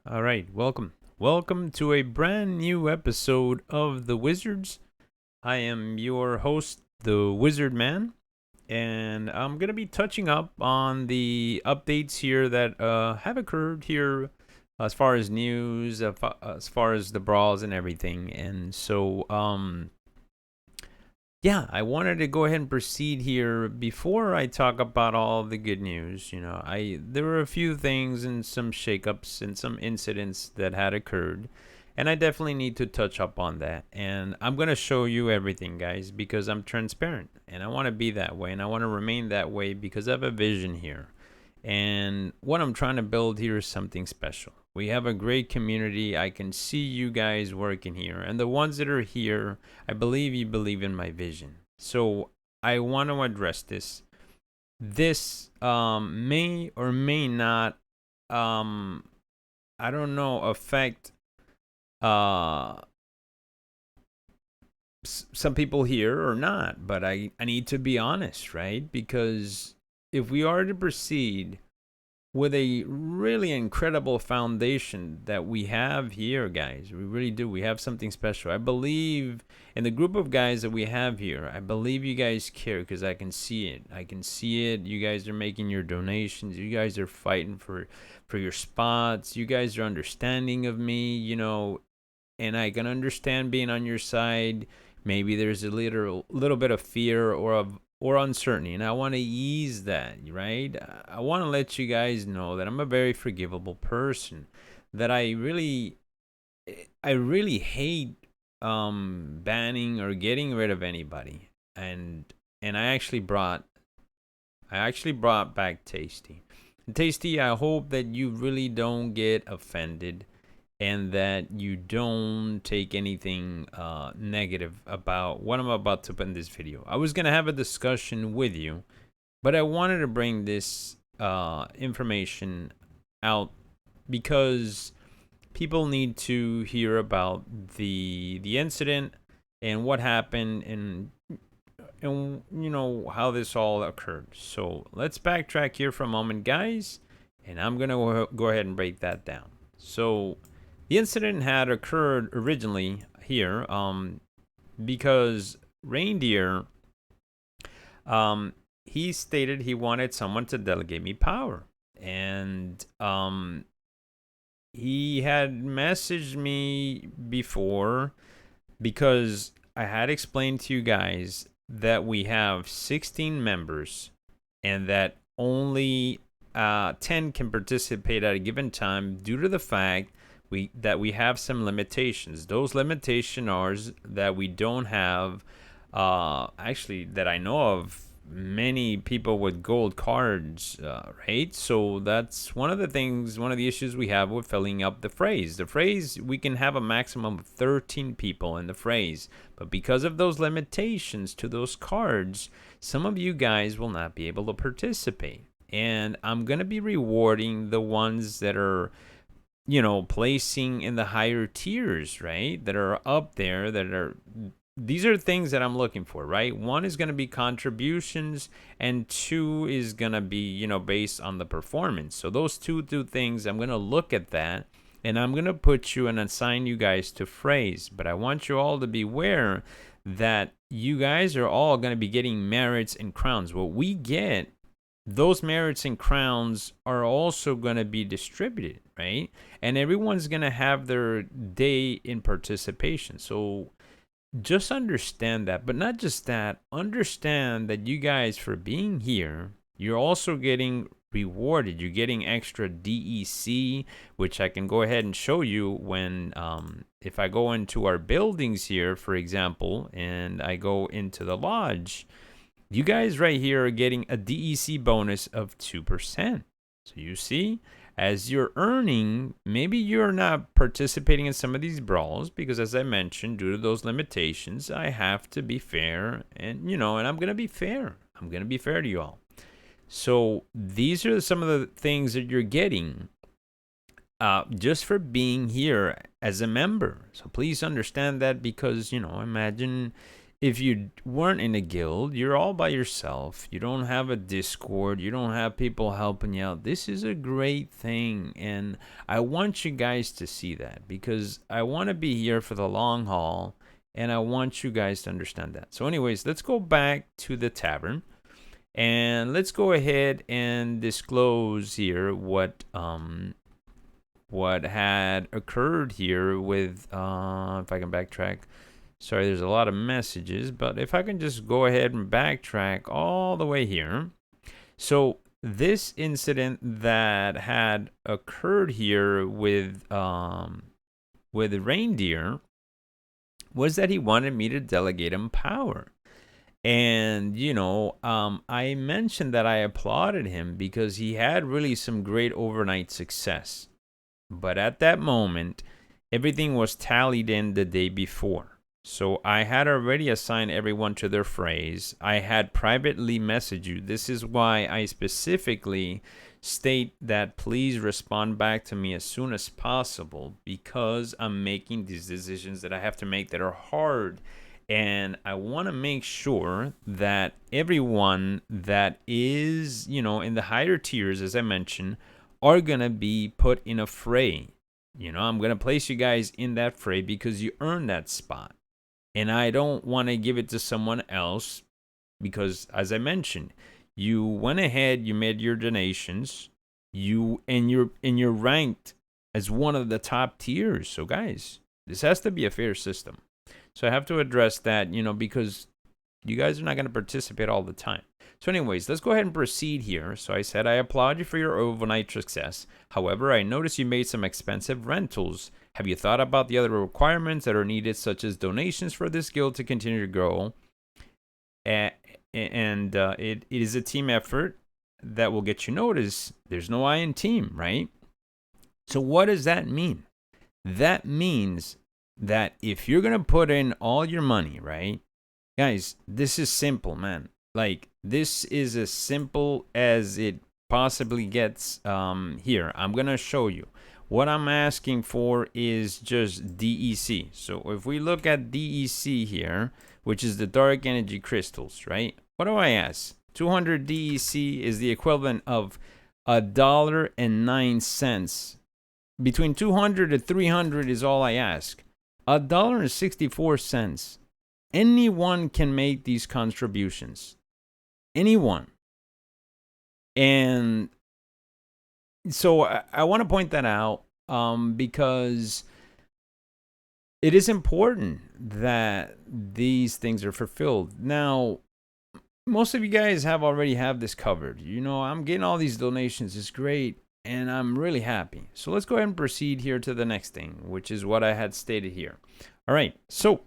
All right, welcome. Welcome to a brand new episode of The Wizards. I am your host, the Wizard Man, and I'm going to be touching up on the updates here that have occurred here as far as news, as far as the brawls and everything. Yeah, I wanted to go ahead and proceed here before I talk about all the good news. There were a few things and some shakeups and some incidents that had occurred, and I definitely need to touch up on that. And I'm gonna show you everything, guys, because I'm transparent and I want to be that way, and I want to remain that way because I have a vision here. And what I'm trying to build here is something special. We have a great community. I can see you guys working here. And the ones that are here, I believe you believe in my vision. So I want to address this. This may or may not, I don't know, affect uh, some people here or not. But I need to be honest, right? Because if we are to proceed with a really incredible foundation that we have here, guys. We really do. We have something special. I believe in the group of guys that we have here. I believe you guys care because I can see it. I can see it. You guys are making your donations. You guys are fighting for your spots. You guys are understanding of me, and I can understand being on your side. Maybe there's a little bit of fear or uncertainty, and I want to ease that, right? I want to let you guys know that I'm a very forgivable person, that I really hate banning or getting rid of anybody. And I actually brought back Tasty. And Tasty, I hope that you really don't get offended and that you don't take anything negative about what I'm about to put in this video. I was going to have a discussion with you, but I wanted to bring this information out because people need to hear about the incident and what happened and how this all occurred. So let's backtrack here for a moment, guys, and I'm going to go ahead and break that down. So the incident had occurred originally here because Reindeer, he stated he wanted someone to delegate me power. And he had messaged me before because I had explained to you guys that we have 16 members and that only 10 can participate at a given time due to the fact we have some limitations. Those limitations are that we don't have, actually, that I know of, many people with gold cards, right? So that's one of the issues we have with filling up the phrase. The phrase, we can have a maximum of 13 people in the phrase, but because of those limitations to those cards, some of you guys will not be able to participate. And I'm going to be rewarding the ones that are placing in the higher tiers, right? That are up there, these are things that I'm looking for, right? One is going to be contributions, and two is going to be, based on the performance. So those two things, I'm going to look at that, and I'm going to put you and assign you guys to phrase. But I want you all to be aware that you guys are all going to be getting merits and crowns. What we get, those merits and crowns are also going to be distributed, right? And everyone's going to have their day in participation. So just understand that. But not just that, understand that you guys, for being here, you're also getting rewarded. You're getting extra DEC, which I can go ahead and show you when, if I go into our buildings here, for example, and I go into the lodge, you guys right here are getting a DEC bonus of 2%. So you see, as you're earning, maybe you're not participating in some of these brawls because, as I mentioned, due to those limitations, I have to be fair, and and I'm going to be fair. I'm going to be fair to you all. So these are some of the things that you're getting just for being here as a member. So please understand that, because, imagine if you weren't in a guild, you're all by yourself. You don't have a Discord. You don't have people helping you out. This is a great thing. And I want you guys to see that because I want to be here for the long haul. And I want you guys to understand that. So anyways, let's go back to the tavern. And let's go ahead and disclose here what had occurred here with, if I can backtrack. Sorry, there's a lot of messages, but if I can just go ahead and backtrack all the way here. So this incident that had occurred here with Reindeer was that he wanted me to delegate him power. And, I mentioned that I applauded him because he had really some great overnight success. But at that moment, everything was tallied in the day before. So I had already assigned everyone to their phrase. I had privately messaged you. This is why I specifically state that please respond back to me as soon as possible, because I'm making these decisions that I have to make that are hard. And I want to make sure that everyone that is, in the higher tiers, as I mentioned, are going to be put in a fray. I'm going to place you guys in that fray because you earned that spot. And I don't want to give it to someone else because, as I mentioned, you went ahead, you made your donations, you're ranked as one of the top tiers. So, guys, this has to be a fair system. So I have to address that, because you guys are not going to participate all the time. So anyways, let's go ahead and proceed here. So I said, I applaud you for your overnight success. However, I noticed you made some expensive rentals. Have you thought about the other requirements that are needed, such as donations for this guild to continue to grow? It is a team effort that will get you noticed. There's no I in team, right? So what does that mean? That means that if you're going to put in all your money, right? Guys, this is simple, man. Like, this is as simple as it possibly gets. Here, I'm going to show you. What I'm asking for is just DEC. So if we look at DEC here, which is the dark energy crystals, right? What do I ask? 200 DEC is the equivalent of $1.09. Between 200 to 300 is all I ask. $1.64. Anyone can make these contributions. Anyone. And so I want to point that out because it is important that these things are fulfilled. Now, most of you guys already have this covered. I'm getting all these donations. It's great. And I'm really happy. So let's go ahead and proceed here to the next thing, which is what I had stated here. All right. So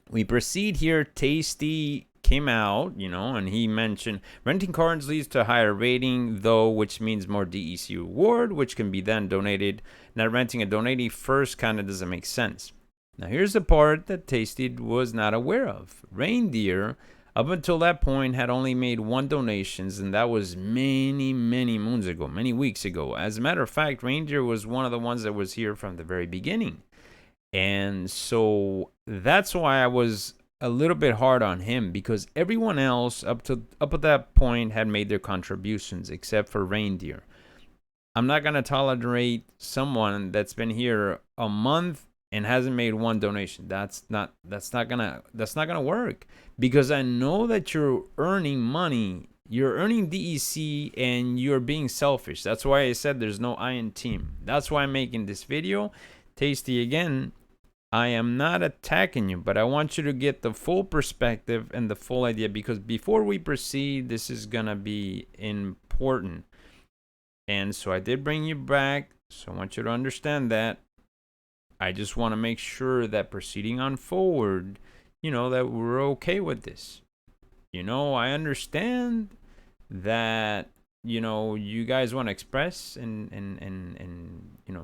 we proceed here. Tasty came out, and he mentioned renting cards leads to a higher rating, though, which means more DEC reward, which can be then donated. Now, renting a donatee first kind of doesn't make sense. Now, here's the part that Tasty was not aware of. Reindeer, up until that point, had only made one donations, and that was many, many moons ago, many weeks ago. As a matter of fact, Reindeer was one of the ones that was here from the very beginning. And so that's why I was a little bit hard on him, because everyone else up at that point had made their contributions except for Reindeer. I'm not going to tolerate someone that's been here a month and hasn't made one donation. That's not gonna work, because I know that you're earning money, you're earning DEC, and you're being selfish. That's why I said there's no I in team. That's why I'm making this video. Tasty, again, I am not attacking you, but I want you to get the full perspective and the full idea, because before we proceed, this is gonna be important. And so I did bring you back, so I want you to understand that. I just want to make sure that proceeding on forward, that we're okay with this. I understand that, you guys want to express and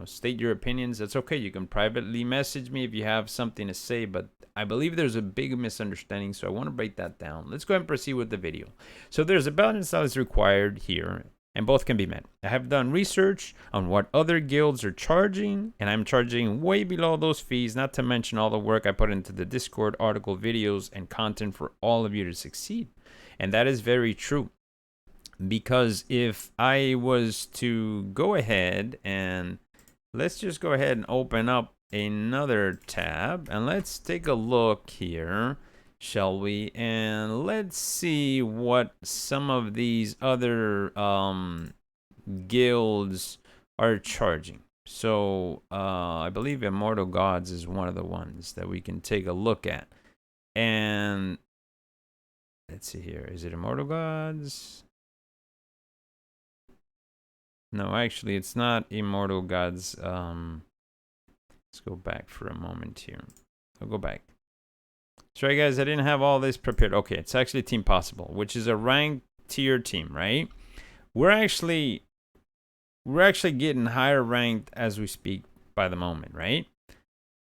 state your opinions. That's okay. You can privately message me if you have something to say, but I believe there's a big misunderstanding, so I want to break that down. Let's go ahead and proceed with the video. So there's a balance that is required here. and both can be met. I have done research on what other guilds are charging, and I'm charging way below those fees, not to mention all the work I put into the Discord, article, videos, and content for all of you to succeed. And that is very true. Because if I was to go ahead and let's just go ahead and open up another tab, and let's take a look here, shall we? And let's see what some of these other guilds are charging. So I believe Immortal Gods is one of the ones that we can take a look at. And let's see here. Is it Immortal Gods? No, actually, it's not Immortal Gods. Let's go back for a moment here. I'll go back. Sorry, guys, I didn't have all this prepared. Okay, it's actually Team Possible, which is a ranked tier team, right? We're actually getting higher ranked as we speak by the moment, right?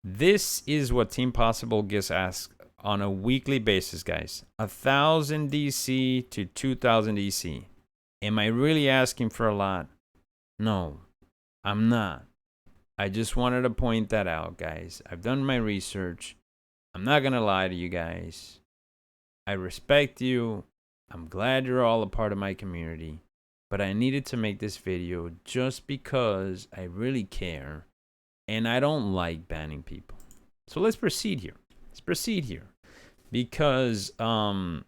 This is what Team Possible gets asked on a weekly basis, guys. 1,000 DC to 2,000 DC. Am I really asking for a lot? No, I'm not. I just wanted to point that out, guys. I've done my research. I'm not going to lie to you guys. I respect you. I'm glad you're all a part of my community. But I needed to make this video just because I really care. And I don't like banning people. So let's proceed here. Because, I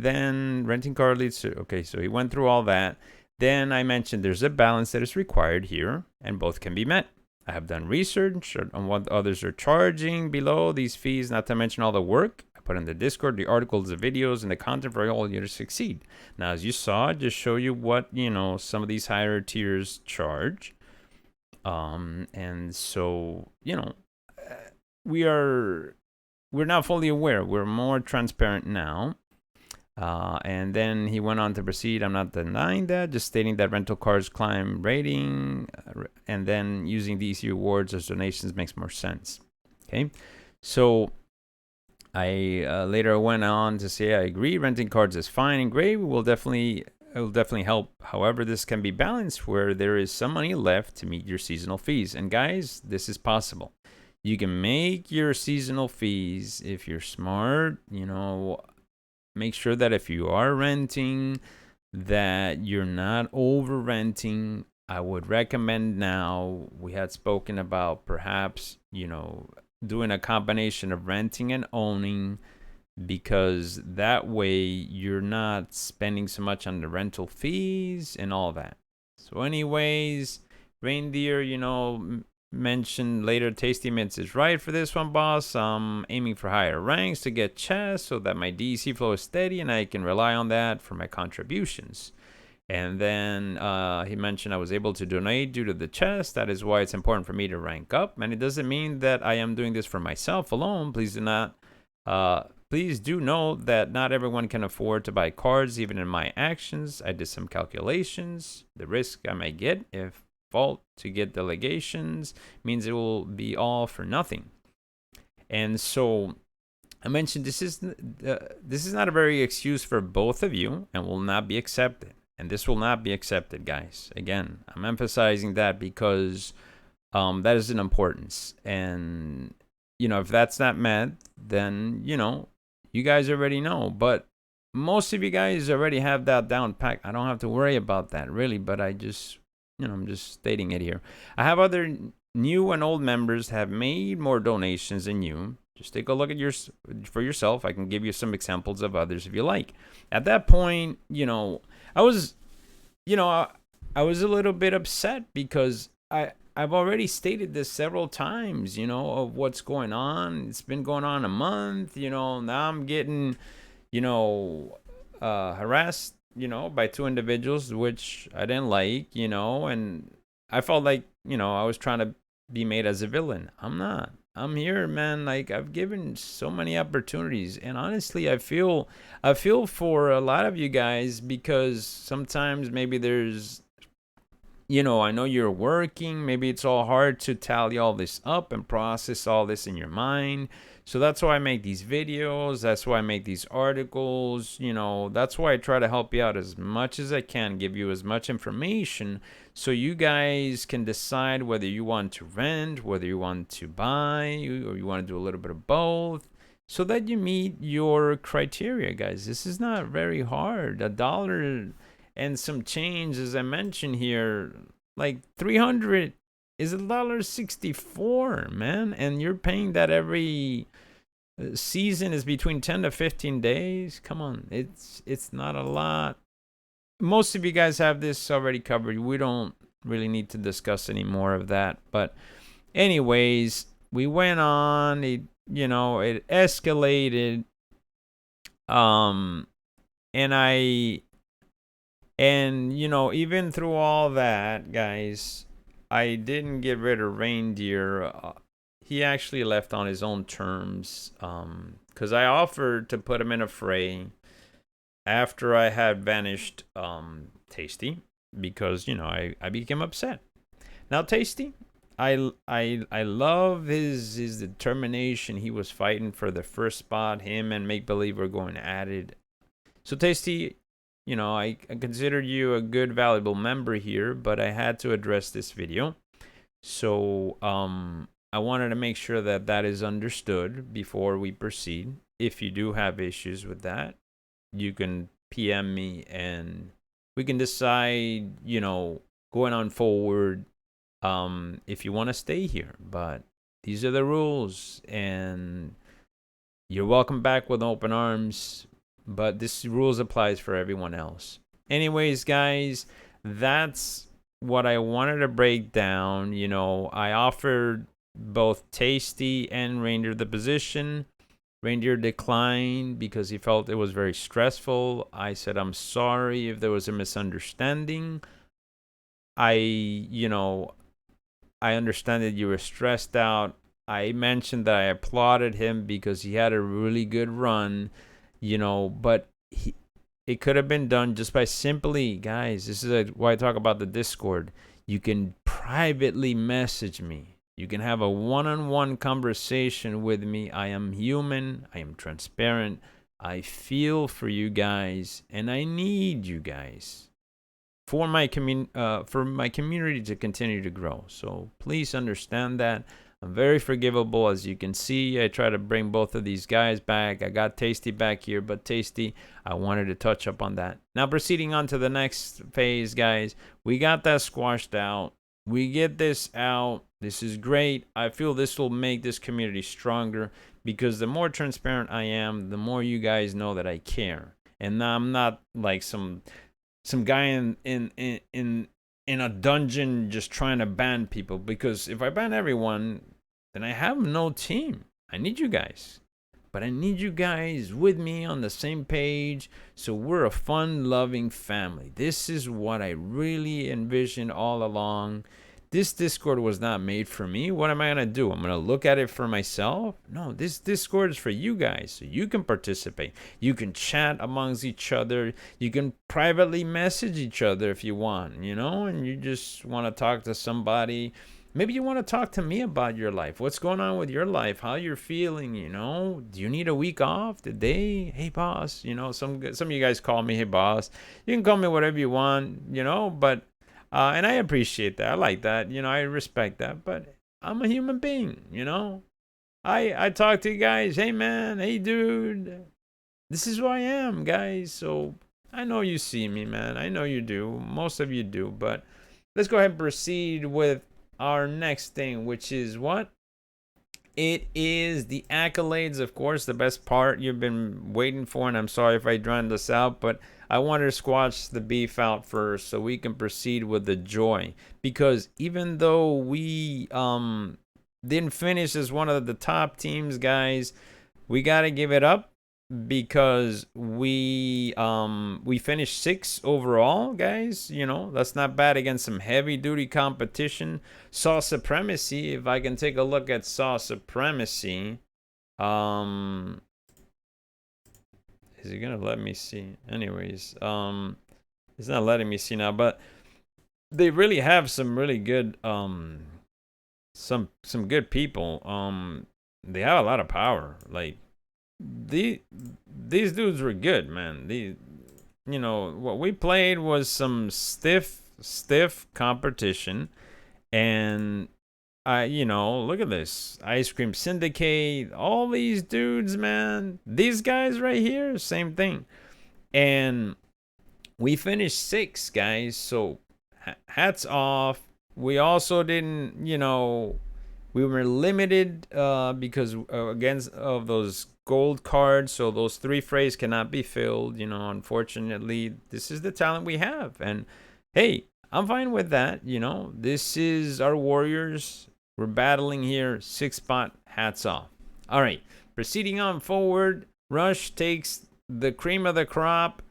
then, renting card leads to, okay, so he went through all that. Then I mentioned there's a balance that is required here, and both can be met. I have done research on what others are charging below these fees, not to mention all the work I put in the Discord, the articles, the videos, and the content for all you to succeed. Now, as you saw, I just show you what, some of these higher tiers charge. And so, we're now fully aware. We're more transparent now. And then he went on to proceed. I'm not denying that, just stating that rental cars climb rating, and then using DC rewards as donations makes more sense. Okay, so I later went on to say I agree. Renting cards is fine and great. It will definitely help. However, this can be balanced where there is some money left to meet your seasonal fees. And guys, this is possible. You can make your seasonal fees if you're smart. Make sure that if you are renting, that you're not over renting. I would recommend now, we had spoken about perhaps, doing a combination of renting and owning, because that way you're not spending so much on the rental fees and all that. So anyways, Reindeer, mentioned later, Tasty Mints is right for this one, boss. I'm aiming for higher ranks to get chests so that my DC flow is steady and I can rely on that for my contributions. And then he mentioned I was able to donate due to the chest. That is why it's important for me to rank up. And it doesn't mean that I am doing this for myself alone. Please do know that not everyone can afford to buy cards, even in my actions. I did some calculations. The risk I may get if fault to get delegations means it will be all for nothing. And so I mentioned this is not a very excuse for both of you, and will not be accepted. And this will not be accepted, guys. Again, I'm emphasizing that because that is an importance. And if that's not met, then you guys already know. But most of you guys already have that down pat. I don't have to worry about that really, but I'm just stating it here. I have other new and old members have made more donations than you. Just take a look at for yourself. I can give you some examples of others if you like. At that point, I was a little bit upset because I've already stated this several times, of what's going on. It's been going on a month, now I'm getting, harassed, by two individuals, which I didn't like, and I felt like, I was trying to be made as a villain. I'm not. I'm here, man. Like, I've given so many opportunities, and honestly, I feel for a lot of you guys, because sometimes maybe there's you know, I know you're working. Maybe it's all hard to tally all this up and process all this in your mind. So that's why I make these videos. That's why I make these articles. You know, that's why I try to help you out as much as I can, give you as much information so you guys can decide whether you want to rent, whether you want to buy, or you want to do a little bit of both, so that you meet your criteria, guys. This is not very hard. $1 and some change, as I mentioned here, like 300 is $1.64, man, and you're paying that every season is between 10 to 15 days. Come on, it's not a lot. Most of you guys have this already covered. We don't really need to discuss any more of that. But anyways, we went on. It escalated. And even through all that, guys, I didn't get rid of Reindeer. He actually left on his own terms. Because I offered to put him in a fray after I had banished Tasty, because I became upset. Now Tasty, I love his determination. He was fighting for the first spot. Him and Make Believe were going at it. So Tasty, I considered you a good, valuable member here, but I had to address this video. So I wanted to make sure that that is understood before we proceed. If you do have issues with that, you can PM me and we can decide, going on forward, if you want to stay here. But these are the rules, and you're welcome back with open arms, but this rules applies for everyone else. Anyways, guys, that's what I wanted to break down. I offered both Tasty and Reindeer the position. Reindeer declined because he felt it was very stressful. I said, I'm sorry if there was a misunderstanding. I understand that you were stressed out. I mentioned that I applauded him because he had a really good run, but it could have been done just by simply, guys, this is why I talk about the Discord. You can privately message me. You can have a one-on-one conversation with me. I am human. I am transparent. I feel for you guys, and I need you guys for my community to continue to grow. So please understand that. I'm very forgivable, as you can see. I try to bring both of these guys back. I got Tasty back here, but Tasty, I wanted to touch up on that. Now, proceeding on to the next phase, guys. We got that squashed out. We get this out. This is great. I feel this will make this community stronger, because the more transparent I am, the more you guys know that I care. And I'm not like some guy in a dungeon just trying to ban people, because if I ban everyone, then I have no team. I need you guys. But I need you guys with me on the same page, so we're a fun-loving family. This is what I really envisioned all along. This Discord was not made for me. What am I going to do? I'm going to look at it for myself? No, this Discord is for you guys, so you can participate. You can chat amongst each other. You can privately message each other if you want, and you just want to talk to somebody. Maybe you want to talk to me about your life. What's going on with your life? How you're feeling, Do you need a week off? Today? Hey, boss. Some of you guys call me, hey, boss. You can call me whatever you want, but... and I appreciate that. I like that. I respect that. But I'm a human being, I talk to you guys. Hey, man. Hey, dude. This is who I am, guys. So I know you see me, man. I know you do. Most of you do. But let's go ahead and proceed with our next thing, which is what? It is the accolades, of course, the best part you've been waiting for. And I'm sorry if I drowned this out, but I wanted to squash the beef out first so we can proceed with the joy. Because even though we didn't finish as one of the top teams, guys, we got to give it up, because we finished 6th overall, guys. That's not bad against some heavy duty competition. Saw Supremacy, if I can take a look at Saw Supremacy, is he gonna let me see? Anyways, it's not letting me see now, but they really have some really good some good people. They have a lot of power. Like these dudes were good, man. What we played was some stiff competition, and look at this. Ice Cream Syndicate, all these dudes, man. These guys right here, same thing. And we finished 6th, guys. So hats off. We also didn't, we were limited because against of those gold cards. So those 3 phrase cannot be filled. Unfortunately, this is the talent we have. And hey, I'm fine with that. This is our Warriors. We're battling here. 6th spot. Hats off. All right. Proceeding on forward. Rush takes the cream of the crop.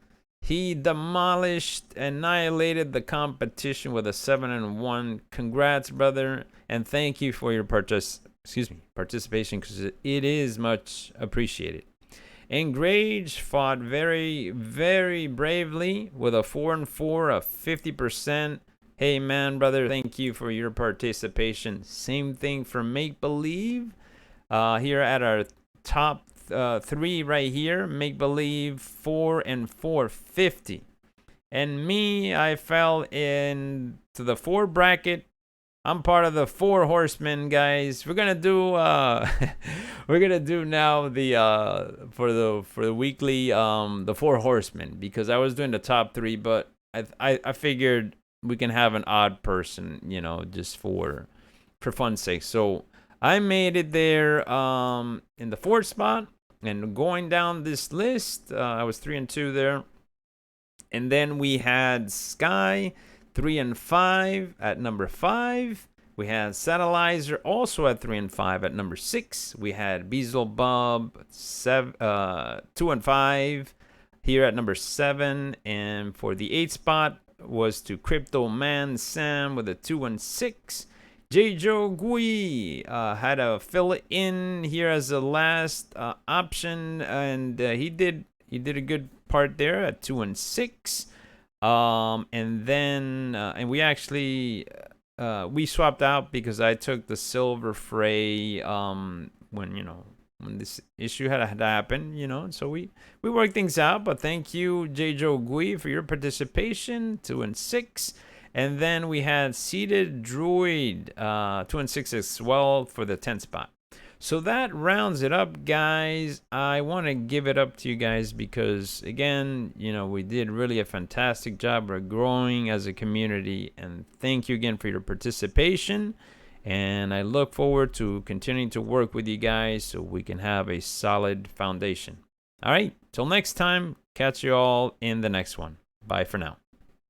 He demolished, annihilated the competition with a 7-1. Congrats, brother, and thank you for your participation, because it is much appreciated. Engrage fought very, very bravely with a 4-4, a 50%. Hey, man, brother, thank you for your participation. Same thing for Make Believe. Here at our top 3 right here. Make Believe 4-4, 50. And me, I fell into the 4 bracket. I'm part of the 4 horsemen, guys. We're gonna do we're gonna do now the for the weekly the 4 horsemen, because I was doing the top 3, but I figured we can have an odd person, just for fun's sake. So I made it there in the 4th spot. And going down this list, I was 3-2 there. And then we had Sky 3-5 at number 5. We had Satellizer also at 3-5 at number 6. We had Beelzebub 2-5 here at number 7. And for the 8th spot was to Crypto Man Sam with a 2-6. J. Joe Gui had to fill it in here as the last option, and he did a good part there at 2-6. And then we actually we swapped out because I took the Silver Fray when this issue had happened, so we worked things out. But thank you, J. Joe Gui, for your participation. 2-6. And then we had Seated Druid, 2-6 as well for the 10th spot. So that rounds it up, guys. I want to give it up to you guys because, again, we did really a fantastic job. We're growing as a community. And thank you again for your participation. And I look forward to continuing to work with you guys so we can have a solid foundation. All right, till next time, catch you all in the next one. Bye for now.